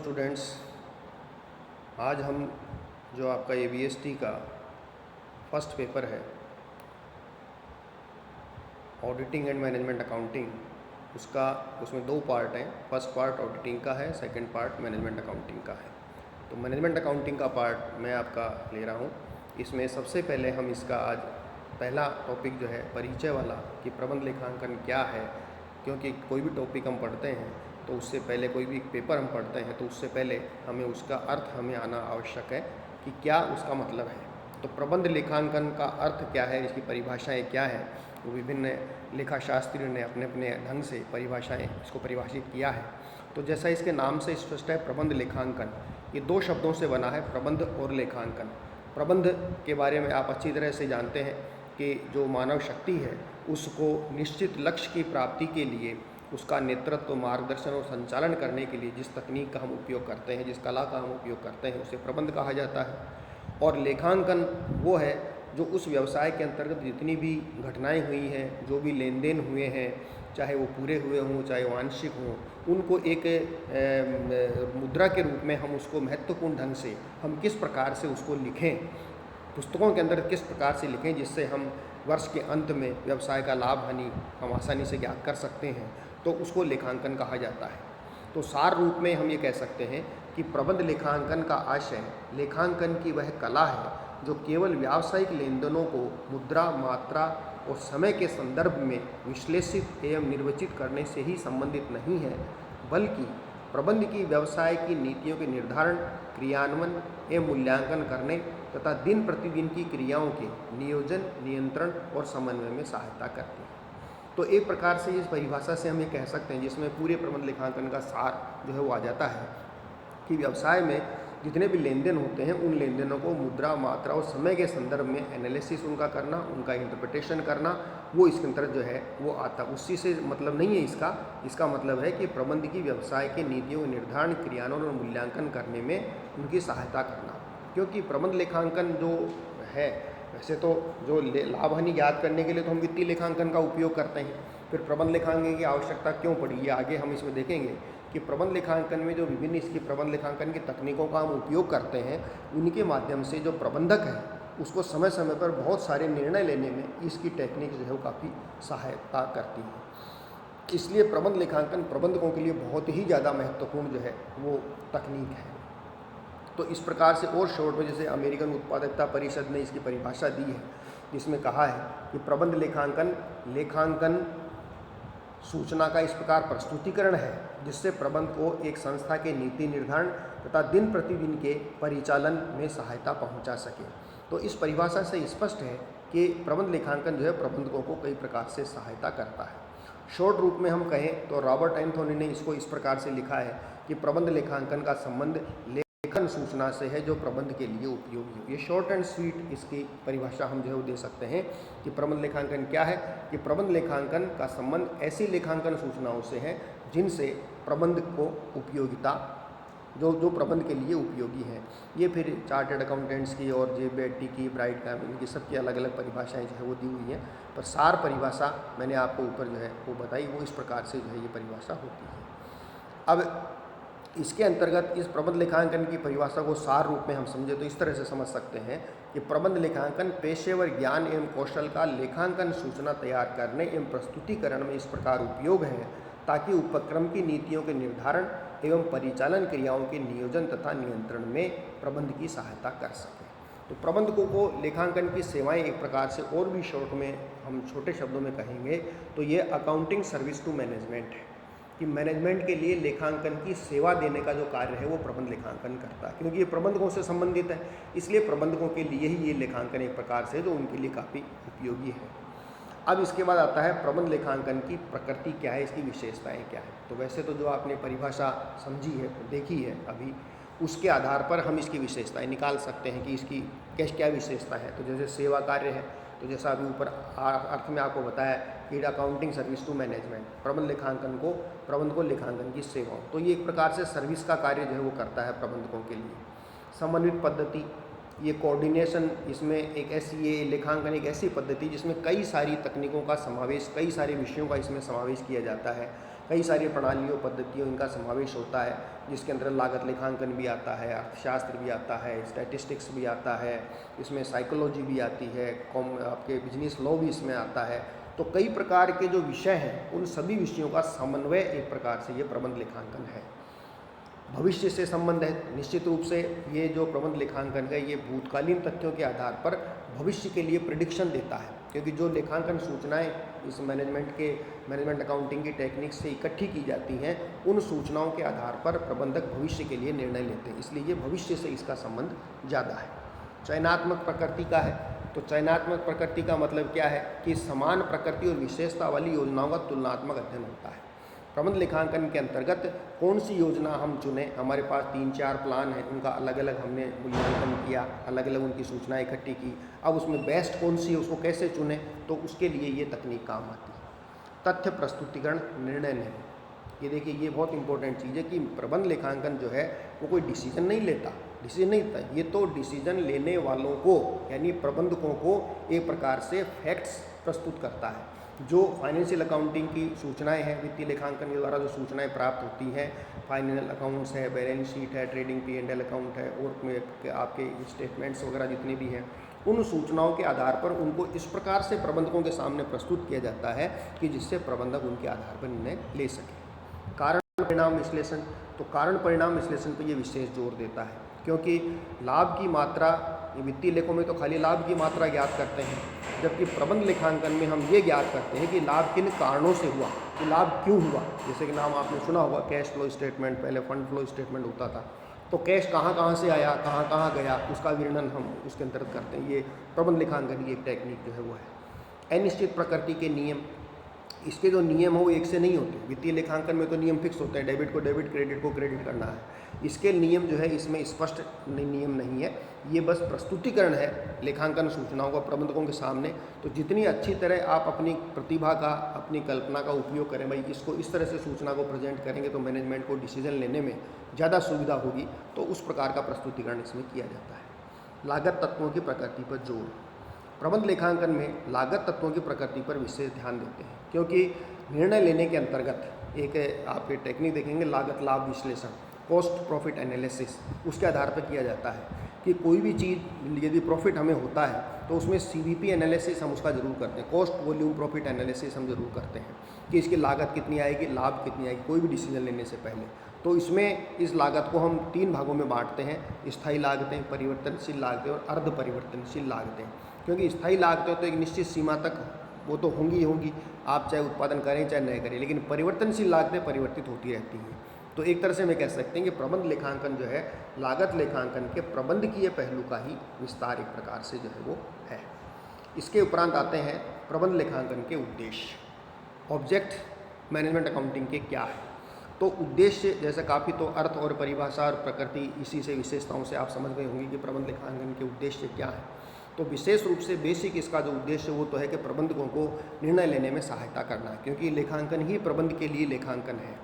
Students, आज हम जो आपका ABST का फर्स्ट पेपर है ऑडिटिंग एंड मैनेजमेंट अकाउंटिंग, उसमें दो पार्ट हैं। फर्स्ट पार्ट ऑडिटिंग का है, सेकंड पार्ट मैनेजमेंट अकाउंटिंग का है। तो मैनेजमेंट अकाउंटिंग का पार्ट मैं आपका ले रहा हूँ। इसमें सबसे पहले हम इसका आज पहला टॉपिक जो है परिचय वाला कि प्रबंध लेखांकन क्या है, क्योंकि कोई भी टॉपिक हम पढ़ते हैं तो उससे पहले, कोई भी पेपर हम पढ़ते हैं तो उससे पहले हमें उसका अर्थ हमें आना आवश्यक है कि क्या उसका मतलब है। तो प्रबंध लेखांकन का अर्थ क्या है, इसकी परिभाषाएं क्या है, वो विभिन्न लेखा शास्त्रियों ने अपने अपने ढंग से इसको परिभाषित किया है। तो जैसा इसके नाम से स्पष्ट है, प्रबंध लेखांकन ये दो शब्दों से बना है, प्रबंध और लेखांकन। प्रबंध के बारे में आप अच्छी तरह से जानते हैं कि जो मानव शक्ति है उसको निश्चित लक्ष्य की प्राप्ति के लिए उसका नेतृत्व, मार्गदर्शन और संचालन करने के लिए जिस तकनीक का हम उपयोग करते हैं, जिस कला का हम उपयोग करते हैं, उसे प्रबंध कहा जाता है। और लेखांकन वो है जो उस व्यवसाय के अंतर्गत जितनी भी घटनाएं हुई हैं, जो भी लेन देन हुए हैं, चाहे वो पूरे हुए हों चाहे वो आंशिक हों, उनको एक मुद्रा के रूप में हम उसको महत्वपूर्ण ढंग से हम किस प्रकार से उसको लिखें, पुस्तकों के अंदर किस प्रकार से लिखें जिससे हम वर्ष के अंत में व्यवसाय का लाभ हानि हम आसानी से ज्ञात कर सकते हैं, तो उसको लेखांकन कहा जाता है। तो सार रूप में हम ये कह सकते हैं कि प्रबंध लेखांकन का आशय लेखांकन की वह कला है जो केवल व्यावसायिक लेन देनों को मुद्रा, मात्रा और समय के संदर्भ में विश्लेषित एवं निर्वचित करने से ही संबंधित नहीं है, बल्कि प्रबंध की व्यवसाय की नीतियों के निर्धारण, क्रियान्वयन एवं मूल्यांकन करने तथा दिन प्रतिदिन की क्रियाओं के नियोजन, नियंत्रण और समन्वय में सहायता करती है। तो एक प्रकार से इस परिभाषा से हम ये कह सकते हैं, जिसमें पूरे प्रबंध लेखांकन का सार जो है वो आ जाता है कि व्यवसाय में जितने भी लेन देन होते हैं उन लेन देनों को मुद्रा, मात्रा और समय के संदर्भ में एनालिसिस उनका करना, उनका इंटरप्रिटेशन करना, वो इसके अंतर्गत जो है वो आता। उसी से मतलब नहीं है इसका मतलब है कि प्रबंध की व्यवसाय के नीतियों के निर्धारण, क्रियान्वयन और मूल्यांकन करने में उनकी सहायता करना। क्योंकि प्रबंध लेखांकन जो है, वैसे तो जो लाभ हानि ज्ञात करने के लिए तो हम वित्तीय लेखांकन का उपयोग करते हैं, फिर प्रबंध लेखांकन की आवश्यकता क्यों पड़ी, ये आगे हम इसमें देखेंगे कि प्रबंध लेखांकन में जो विभिन्न इसकी प्रबंध लेखांकन की तकनीकों का हम उपयोग करते हैं, उनके माध्यम से जो प्रबंधक है उसको समय समय पर बहुत सारे निर्णय लेने में इसकी टेक्निक जो है वो काफ़ी सहायता करती है। इसलिए प्रबंध लेखांकन प्रबंधकों के लिए बहुत ही ज़्यादा महत्वपूर्ण जो है वो तकनीक है। तो इस प्रकार से और शॉर्ट में जैसे अमेरिकन उत्पादकता परिषद ने इसकी परिभाषा दी है, जिसमें कहा है कि प्रबंध लेखांकन सूचना का इस प्रकार प्रस्तुतिकरण है जिससे प्रबंध को एक संस्था के नीति निर्धारण तथा दिन प्रतिदिन के परिचालन में सहायता पहुंचा सके। तो इस परिभाषा से स्पष्ट है कि प्रबंध लेखांकन जो है प्रबंधकों को कई प्रकार से सहायता करता है। शॉर्ट रूप में हम कहें तो रॉबर्ट एंथोनी ने इसको इस प्रकार से लिखा है कि प्रबंध लेखांकन का संबंध लेखन सूचना से है जो प्रबंध के लिए उपयोगी हो। ये शॉर्ट एंड स्वीट इसकी परिभाषा हम जो है वो दे सकते हैं कि प्रबंध लेखांकन क्या है। कि प्रबंध लेखांकन का संबंध ऐसी लेखांकन सूचनाओं से है जिनसे प्रबंध को उपयोगिता जो प्रबंध के लिए उपयोगी है। ये फिर चार्टर्ड अकाउंटेंट्स की और JBET की, ब्राइट का, इनकी सबकी अलग अलग परिभाषाएं जो है वो दी हुई हैं, पर सार परिभाषा मैंने आपको ऊपर जो है वो बताई, वो इस प्रकार से जो है ये परिभाषा होती है। अब इसके अंतर्गत इस प्रबंध लेखांकन की परिभाषा को सार रूप में हम समझे तो इस तरह से समझ सकते हैं कि प्रबंध लेखांकन पेशेवर ज्ञान एवं कौशल का लेखांकन सूचना तैयार करने एवं प्रस्तुतिकरण में इस प्रकार उपयोग है ताकि उपक्रम की नीतियों के निर्धारण एवं परिचालन क्रियाओं के नियोजन तथा नियंत्रण में प्रबंध की सहायता कर सके। तो प्रबंधकों को लेखांकन की सेवाएं एक प्रकार से और भी शॉर्ट में हम छोटे शब्दों में कहेंगे तो ये अकाउंटिंग सर्विस टू मैनेजमेंट है कि मैनेजमेंट के लिए लेखांकन की सेवा देने का जो कार्य है वो प्रबंध लेखांकन करता है। क्योंकि ये प्रबंधकों से संबंधित है, इसलिए प्रबंधकों के लिए ही ये लेखांकन एक प्रकार से जो उनके लिए काफ़ी उपयोगी है। अब इसके बाद आता है प्रबंध लेखांकन की प्रकृति क्या है, इसकी विशेषताएं क्या है। तो वैसे तो जो आपने परिभाषा समझी है, देखी है अभी, उसके आधार पर हम इसकी विशेषताएं निकाल सकते हैं कि इसकी क्या विशेषता है। तो जैसे सेवा कार्य है, तो जैसा अभी ऊपर अर्थ में आपको बताया कि अकाउंटिंग सर्विस टू मैनेजमेंट, प्रबंध को लेखांकन की सेवाओं, तो ये एक प्रकार से सर्विस का कार्य जो है वो करता है प्रबंधकों के लिए। समन्वित पद्धति, ये कोऑर्डिनेशन, इसमें एक ऐसी, ये लेखांकन एक ऐसी पद्धति जिसमें कई सारी तकनीकों का समावेश, कई सारे विषयों का इसमें समावेश किया जाता है। कई सारी प्रणालियों पद्धतियों इनका समावेश होता है, जिसके अंदर लागत लेखांकन भी आता है, अर्थशास्त्र भी आता है, स्टैटिस्टिक्स भी आता है, इसमें साइकोलॉजी भी आती है, आपके बिजनेस लॉ भी इसमें आता है। तो कई प्रकार के जो विषय हैं उन सभी विषयों का समन्वय एक प्रकार से ये प्रबंध लेखांकन है। भविष्य से संबंध है, निश्चित रूप से ये जो प्रबंध लेखांकन है ये भूतकालीन तथ्यों के आधार पर भविष्य के लिए प्रिडिक्शन देता है, क्योंकि जो लेखांकन सूचनाएं इस मैनेजमेंट अकाउंटिंग की टेक्निक से इकट्ठी की जाती हैं, उन सूचनाओं के आधार पर प्रबंधक भविष्य के लिए निर्णय लेते हैं, इसलिए ये भविष्य से इसका संबंध ज़्यादा है। चयनात्मक प्रकृति का है, तो चयनात्मक प्रकृति का मतलब क्या है कि समान प्रकृति और विशेषता वाली योजनाओं का तुलनात्मक अध्ययन होता है। प्रबंध लेखांकन के अंतर्गत कौन सी योजना हम चुनें, हमारे पास 3-4 प्लान हैं, उनका अलग अलग हमने मूल्यांकन किया, अलग अलग उनकी सूचनाएं इकट्ठी की, अब उसमें बेस्ट कौन सी है उसको कैसे चुनें, तो उसके लिए ये तकनीक काम आती है। तथ्य प्रस्तुतिकरण, निर्णय नहीं। ये देखिए, ये बहुत इंपॉर्टेंट चीज़ है कि प्रबंध लेखांकन जो है वो कोई डिसीजन नहीं लेता, ये तो डिसीजन लेने वालों को यानी प्रबंधकों को एक प्रकार से फैक्ट्स प्रस्तुत करता है। जो फाइनेंशियल अकाउंटिंग की सूचनाएं हैं, वित्तीय लेखांकन के द्वारा जो सूचनाएं प्राप्त होती हैं, फाइनल अकाउंट्स है, बैलेंस शीट है, ट्रेडिंग P&L अकाउंट है, और आपके स्टेटमेंट्स वगैरह जितने भी हैं, उन सूचनाओं के आधार पर उनको इस प्रकार से प्रबंधकों के सामने प्रस्तुत किया जाता है कि जिससे प्रबंधक उनके आधार पर निर्णय ले सके। कारण परिणाम विश्लेषण, तो कारण परिणाम विश्लेषण पर ये विशेष जोर देता है, क्योंकि लाभ की मात्रा, वित्तीय लेखों में तो खाली लाभ की मात्रा ज्ञात करते हैं, जबकि प्रबंध लेखांकन में हम ये ज्ञात करते हैं कि लाभ किन कारणों से हुआ, कि लाभ क्यों हुआ। जैसे कि नाम आपने सुना होगा कैश फ्लो स्टेटमेंट, पहले फंड फ्लो स्टेटमेंट होता था, तो कैश कहाँ कहाँ से आया, कहाँ कहाँ गया, उसका वर्णन हम उसके अंतर्गत करते हैं। ये प्रबंध लेखांकन की एक टेक्निक जो है वो है। अनिश्चित प्रकृति के नियम, इसके जो नियम हो एक से नहीं होते। वित्तीय लेखांकन में तो नियम फिक्स होते हैं, डेबिट को डेबिट, क्रेडिट को क्रेडिट करना है। इसके नियम जो है इसमें स्पष्ट नियम नहीं है, ये बस प्रस्तुतिकरण है लेखांकन सूचनाओं का प्रबंधकों के सामने। तो जितनी अच्छी तरह आप अपनी प्रतिभा का, अपनी कल्पना का उपयोग करें, भाई इसको इस तरह से सूचना को प्रेजेंट करेंगे तो मैनेजमेंट को डिसीजन लेने में ज़्यादा सुविधा होगी, तो उस प्रकार का प्रस्तुतिकरण इसमें किया जाता है। लागत तत्वों की प्रकृति पर जोर, प्रबंध लेखांकन में लागत तत्वों की प्रकृति पर विशेष ध्यान देते हैं, क्योंकि निर्णय लेने के अंतर्गत एक आपके टेक्निक देखेंगे, लागत लाभ विश्लेषण, कॉस्ट प्रॉफिट एनालिसिस, उसके आधार पर किया जाता है कि कोई भी चीज़ यदि प्रॉफिट हमें होता है तो उसमें CVP एनालिसिस हम उसका जरूर करते हैं, कॉस्ट वॉल्यूम प्रॉफिट एनालिसिस हम जरूर करते हैं कि इसकी लागत कितनी आएगी, लाभ कितनी आएगी, कोई भी डिसीजन लेने से पहले। तो इसमें इस लागत को हम 3 भागों में बांटते हैं, स्थायी लागतें, परिवर्तनशील लागतें और अर्ध परिवर्तनशील लागतें। क्योंकि स्थायी लागतें तो एक निश्चित सीमा तक वो तो होंगी ही होंगी, आप चाहे उत्पादन करें चाहे नहीं करें, लेकिन परिवर्तनशील लागतें परिवर्तित होती रहती हैं। तो एक तरह से मैं कह सकते हैं कि प्रबंध लेखांकन जो है लागत लेखांकन के प्रबंधकीय पहलू का ही विस्तार एक प्रकार से जो है वो है। इसके उपरांत आते हैं प्रबंध लेखांकन के उद्देश्य। ऑब्जेक्ट मैनेजमेंट अकाउंटिंग के क्या है, तो उद्देश्य जैसे काफ़ी तो अर्थ और परिभाषा और प्रकृति, इसी से विशेषताओं से आप समझ गए होंगे कि प्रबंध लेखांकन के उद्देश्य क्या है। तो विशेष रूप से बेसिक इसका जो उद्देश्य वो तो है कि प्रबंधकों को निर्णय लेने में सहायता करना है, क्योंकि लेखांकन ही प्रबंध के लिए लेखांकन है,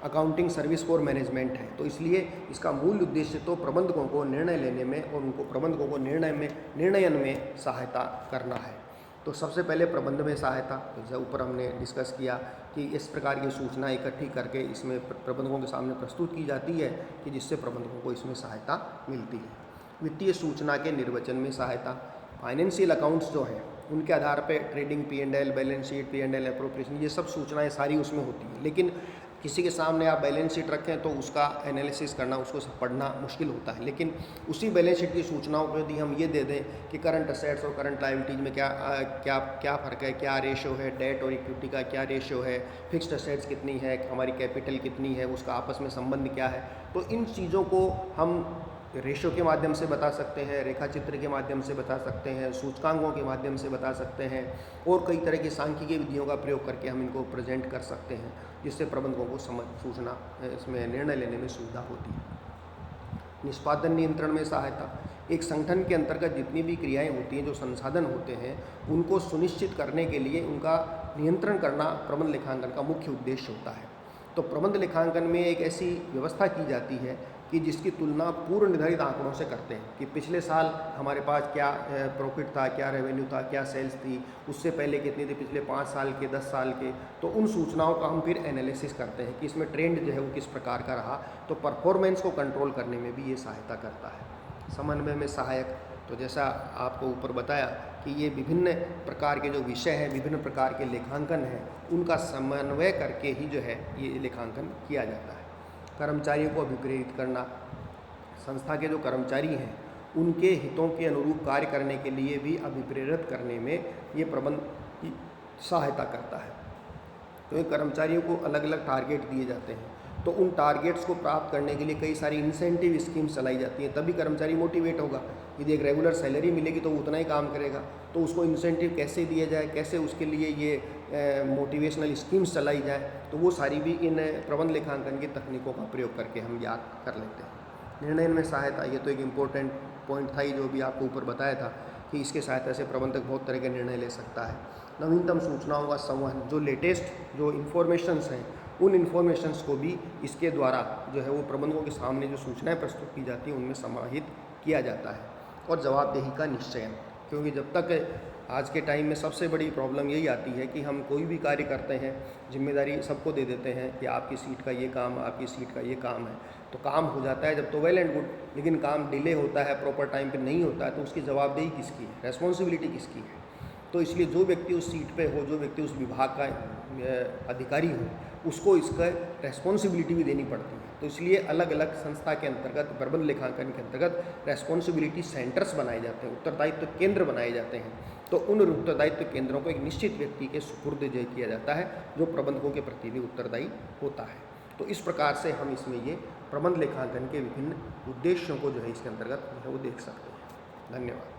अकाउंटिंग सर्विस फॉर मैनेजमेंट है। तो इसलिए इसका मूल उद्देश्य तो प्रबंधकों को निर्णय लेने में और उनको प्रबंधकों को निर्णयन में सहायता करना है। तो सबसे पहले प्रबंध में सहायता, तो जैसे ऊपर हमने डिस्कस किया कि इस प्रकार की सूचना इकट्ठी करके इसमें प्रबंधकों के सामने प्रस्तुत की जाती है कि जिससे प्रबंधकों को इसमें सहायता मिलती है। वित्तीय सूचना के निर्वचन में सहायता, फाइनेंशियल अकाउंट्स जो हैं उनके आधार पे trading P&L, balance sheet, P&L appropriation, ये सब सूचनाएं सारी उसमें होती हैं। लेकिन किसी के सामने आप बैलेंस शीट रखें तो उसका एनालिसिस करना, उसको पढ़ना मुश्किल होता है। लेकिन उसी बैलेंस शीट की सूचनाओं को यदि हम ये दे दें कि करंट असेट्स और करंट लायबिलिटीज में क्या फ़र्क है, क्या रेशो है, डेट और इक्विटी का क्या रेशो है, फिक्स्ड असेट्स कितनी है, हमारी कैपिटल कितनी है, उसका आपस में संबंध क्या है, तो इन चीज़ों को हम रेशो के माध्यम से बता सकते हैं, रेखा चित्र के माध्यम से बता सकते हैं, सूचकांकों के माध्यम से बता सकते हैं, और कई तरह की सांख्यिकीय विधियों का प्रयोग करके हम इनको प्रेजेंट कर सकते हैं, जिससे प्रबंधकों को सूचना इसमें निर्णय लेने में सुविधा होती है। निष्पादन नियंत्रण में सहायता, एक संगठन के अंतर्गत जितनी भी क्रियाएं होती हैं, जो संसाधन होते हैं, उनको सुनिश्चित करने के लिए उनका नियंत्रण करना प्रबंध लेखांकन का मुख्य उद्देश्य होता है। तो प्रबंध लेखांकन में एक ऐसी व्यवस्था की जाती है कि जिसकी तुलना पूर्व निर्धारित आंकड़ों से करते हैं कि पिछले साल हमारे पास क्या प्रॉफिट था, क्या रेवेन्यू था, क्या सेल्स थी, उससे पहले कितनी थी, पिछले 5 साल के, 10 साल के। तो उन सूचनाओं का हम फिर एनालिसिस करते हैं कि इसमें ट्रेंड जो है वो किस प्रकार का रहा। तो परफॉर्मेंस को कंट्रोल करने में भी ये सहायता करता है। समन्वय में सहायक, तो जैसा आपको ऊपर बताया कि ये विभिन्न प्रकार के जो विषय हैं, विभिन्न प्रकार के लेखांकन हैं, उनका समन्वय करके ही जो है ये लेखांकन किया जाता है। कर्मचारियों को अभिप्रेरित करना, संस्था के जो कर्मचारी हैं उनके हितों के अनुरूप कार्य करने के लिए भी अभिप्रेरित करने में ये प्रबंध की सहायता करता है। तो कर्मचारियों को अलग अलग टारगेट दिए जाते हैं, तो उन टारगेट्स को प्राप्त करने के लिए कई सारी इंसेंटिव स्कीम्स चलाई जाती हैं, तभी कर्मचारी मोटिवेट होगा। यदि एक रेगुलर सैलरी मिलेगी तो वो उतना ही काम करेगा, तो उसको इंसेंटिव कैसे दिया जाए, कैसे उसके लिए ये मोटिवेशनल स्कीम्स चलाई जाए, तो वो सारी भी इन प्रबंध लेखांकन की तकनीकों का प्रयोग करके हम याद कर लेते हैं। निर्णय में सहायता, ये तो एक इम्पोर्टेंट पॉइंट था ही जो भी आपको ऊपर बताया था कि इसके सहायता से प्रबंधक बहुत तरह के निर्णय ले सकता है। नवीनतम सूचनाओं का संवहन, जो लेटेस्ट जो इन्फॉर्मेशंस हैं उन इन्फॉर्मेशंस को भी इसके द्वारा जो है वो प्रबंधकों के सामने जो सूचनाएं प्रस्तुत की जाती हैं उनमें समाहित किया जाता है। और जवाबदेही का निश्चयन, क्योंकि जब तक आज के टाइम में सबसे बड़ी प्रॉब्लम यही आती है कि हम कोई भी कार्य करते हैं, जिम्मेदारी सबको दे देते हैं कि आपकी सीट का ये काम, आपकी सीट का ये काम है, तो काम हो जाता है जब तो वेल एंड गुड, लेकिन काम डिले होता है, प्रॉपर टाइम पे नहीं होता है, तो उसकी जवाबदेही किसकी है, रेस्पॉन्सिबिलिटी किसकी है। तो इसलिए जो व्यक्ति उस सीट पे हो, जो व्यक्ति उस विभाग का अधिकारी हो, उसको इसका रेस्पॉन्सिबिलिटी भी देनी पड़ती है। तो इसलिए अलग अलग संस्था के अंतर्गत, प्रबंध लेखांकन के अंतर्गत रेस्पॉन्सिबिलिटी सेंटर्स बनाए जाते हैं, उत्तरदायित्व केंद्र बनाए जाते हैं। तो उन उत्तरदायित्व केंद्रों को एक निश्चित व्यक्ति के सुपुर्द जो किया जाता है, जो प्रबंधकों के प्रति भी उत्तरदायी होता है। तो इस प्रकार से हम इसमें ये प्रबंध लेखांकन के विभिन्न उद्देश्यों को जो है इसके अंतर्गत जो है वो देख सकते हैं। धन्यवाद।